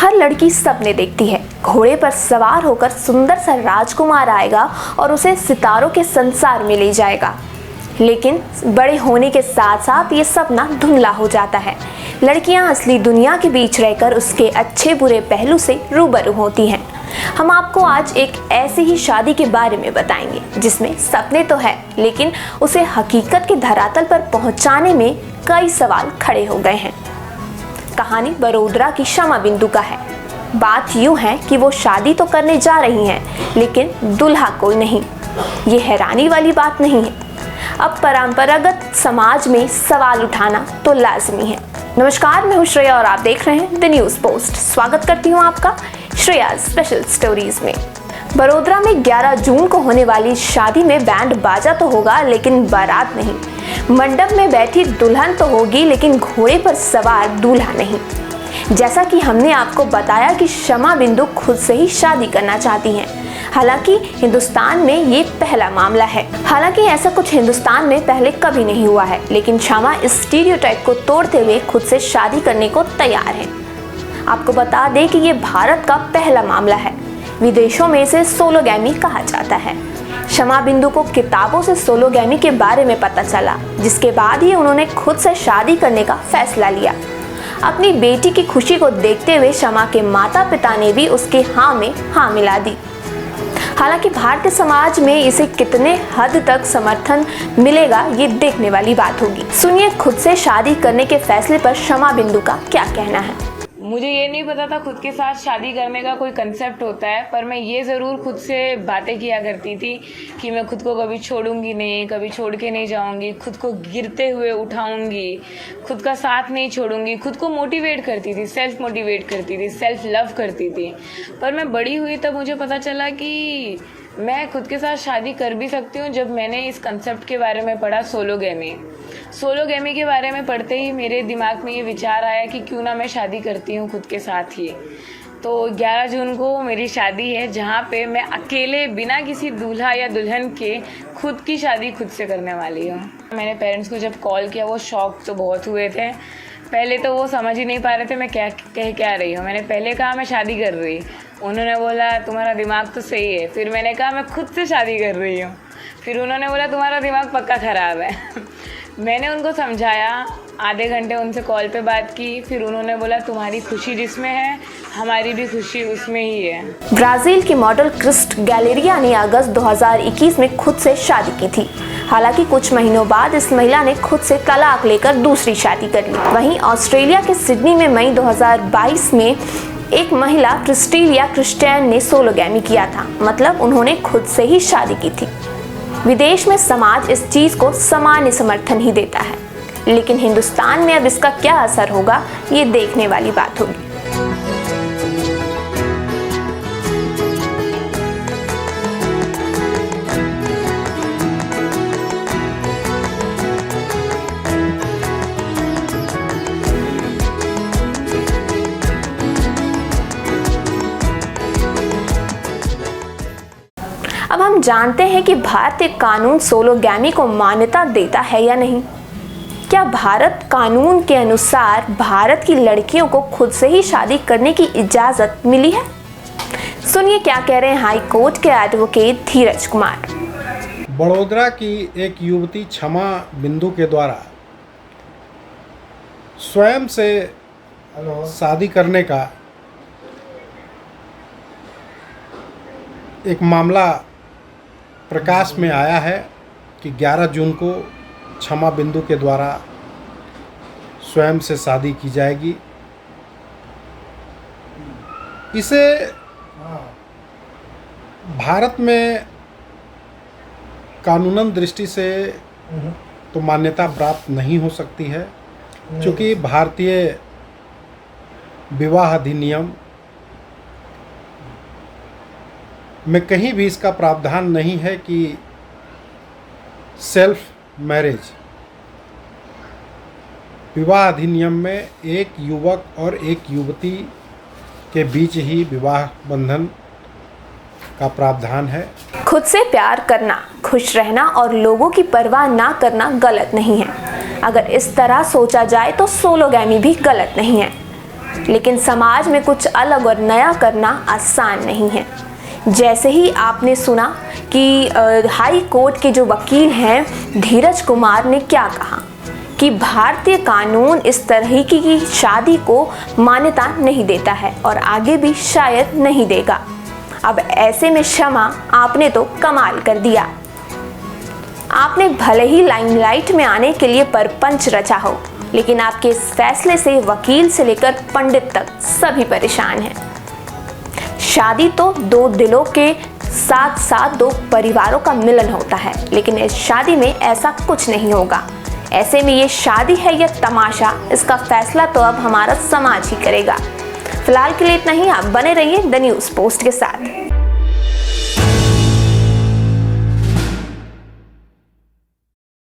हर लड़की सपने देखती है, घोड़े पर सवार होकर सुंदर सा राजकुमार आएगा और उसे सितारों के संसार में ले जाएगा। लेकिन बड़े होने के साथ साथ ये सपना धुंधला हो जाता है। लड़कियां असली दुनिया के बीच रहकर उसके अच्छे बुरे पहलू से रूबरू होती हैं। हम आपको आज एक ऐसी ही शादी के बारे में बताएंगे जिसमें सपने तो है, लेकिन उसे हकीकत के धरातल पर पहुंचाने में कई सवाल खड़े हो गए हैं। कहानी बड़ोदरा की शमा बिंदु का है। बात यूं है कि वो शादी तो करने जा रही हैं, लेकिन दूल्हा कोई नहीं। ये हैरानी वाली बात नहीं है। अब परंपरागत समाज में सवाल उठाना तो लाजमी है। नमस्कार, मैं हूं श्रेया और आप देख रहे हैं द न्यूज़ पोस्ट। स्वागत करती हूं आपका श्रेया स्पेशल स्टोरीज में। बड़ोदरा में 11 जून को होने वाली शादी में बैंड बाजा तो होगा, लेकिन बारात नहीं। मंडप में बैठी दुल्हन तो होगी, लेकिन घोड़े पर सवार दूल्हा नहीं। जैसा कि हमने आपको बताया कि शमा बिंदु खुद से ही शादी करना चाहती हैं। हालांकि हिंदुस्तान में ये पहला मामला है। हालांकि ऐसा कुछ हिंदुस्तान में पहले कभी नहीं हुआ है, लेकिन शमा इस स्टीरियोटाइप को तोड़ते हुए खुद से शादी करने को तैयार है। आपको बता दें कि ये भारत का पहला मामला है। विदेशों में इसे सोलोगैमी कहा जाता है। शमा बिंदु को किताबों से सोलोगैमी के बारे में पता चला, जिसके बाद ही उन्होंने खुद से शादी करने का फैसला लिया। अपनी बेटी की खुशी को देखते हुए शमा के माता पिता ने भी उसके हाँ में हाँ मिला दी। हालांकि भारतीय समाज में इसे कितने हद तक समर्थन मिलेगा, ये देखने वाली बात होगी। सुनिए खुद से शादी करने के फैसले पर शमा बिंदु का क्या कहना है। मुझे ये नहीं पता था खुद के साथ शादी करने का कोई कंसेप्ट होता है, पर मैं ये ज़रूर खुद से बातें किया करती थी कि मैं खुद को कभी छोड़ूंगी नहीं, कभी छोड़ के नहीं जाऊंगी, खुद को गिरते हुए उठाऊंगी, खुद का साथ नहीं छोड़ूंगी। खुद को मोटिवेट करती थी, सेल्फ मोटिवेट करती थी, सेल्फ लव करती थी। पर मैं बड़ी हुई तब मुझे पता चला कि मैं खुद के साथ शादी कर भी सकती हूँ। जब मैंने इस कंसेप्ट के बारे में पढ़ा, सोलोगैमी के बारे में पढ़ते ही मेरे दिमाग में ये विचार आया कि क्यों ना मैं शादी करती हूँ खुद के साथ ही। तो 11 जून को मेरी शादी है, जहाँ पे मैं अकेले बिना किसी दूल्हा या दुल्हन के खुद की शादी खुद से करने वाली हूँ। मैंने पेरेंट्स को जब कॉल किया, वो शॉक तो बहुत हुए थे। पहले तो वो समझ ही नहीं पा रहे थे मैं क्या रही हूँ। मैंने पहले कहा मैं शादी कर रही, उन्होंने बोला तुम्हारा दिमाग तो सही है। फिर मैंने कहा मैं खुद से शादी कर रही हूँ। फिर उन्होंने बोला तुम्हारा दिमाग पक्का ख़राब है। मैंने उनको समझाया, आधे घंटे उनसे कॉल पे बात की। फिर उन्होंने बोला तुम्हारी खुशी जिसमें है, हमारी भी खुशी उसमें ही है। ब्राज़ील की मॉडल क्रिस्ट गैलेरिया ने अगस्त 2021 में खुद से शादी की थी। हालांकि कुछ महीनों बाद इस महिला ने खुद से तलाक लेकर दूसरी शादी कर ली। वहीं ऑस्ट्रेलिया के सिडनी में मई 2022 में एक महिला क्रिस्टीलिया क्रिस्टियन ने सोलोगैमी किया था, मतलब उन्होंने खुद से ही शादी की थी। विदेश में समाज इस चीज़ को सामान्य समर्थन ही देता है, लेकिन हिंदुस्तान में अब इसका क्या असर होगा, ये देखने वाली बात होगी। अब हम जानते हैं कि भारतीय कानून सोलोगैमी को मान्यता देता है या नहीं। क्या भारत कानून के अनुसार भारत की लड़कियों को खुद से ही शादी करने की इजाज़त मिली है? सुनिए क्या कह रहे हैं हाई कोर्ट के एडवोकेट धीरज कुमार। बड़ोदरा की एक युवती शमा बिंदु के द्वारा स्वयं से शादी करने का एक मामला प्रकाश में आया है कि 11 जून को शमा बिंदु के द्वारा स्वयं से शादी की जाएगी। इसे भारत में कानूनन दृष्टि से तो मान्यता प्राप्त नहीं हो सकती है, क्योंकि भारतीय विवाह अधिनियम में कहीं भी इसका प्रावधान नहीं है कि सेल्फ मैरिज। विवाह अधिनियम में एक युवक और एक युवती के बीच ही विवाह बंधन का प्रावधान है। खुद से प्यार करना, खुश रहना और लोगों की परवाह ना करना गलत नहीं है। अगर इस तरह सोचा जाए तो सोलोगैमी भी गलत नहीं है। लेकिन समाज में कुछ अलग और नया करना आसान नहीं है। जैसे ही आपने सुना कि हाई कोर्ट के जो वकील हैं धीरज कुमार ने क्या कहा कि भारतीय कानून इस तरह की शादी को मान्यता नहीं देता है और आगे भी शायद नहीं देगा। अब ऐसे में क्षमा आपने तो कमाल कर दिया। आपने भले ही लाइमलाइट में आने के लिए परपंच रचा हो, लेकिन आपके इस फैसले से वकील से लेकर पंडित तक सभी परेशान हैं। शादी तो दो दिलों के साथ साथ दो परिवारों का मिलन होता है, लेकिन इस शादी में ऐसा कुछ नहीं होगा। ऐसे में ये शादी है या तमाशा, इसका फैसला तो अब हमारा समाज ही करेगा। फिलहाल के लिए इतना ही। आप बने रहिए द न्यूज़ पोस्ट के साथ।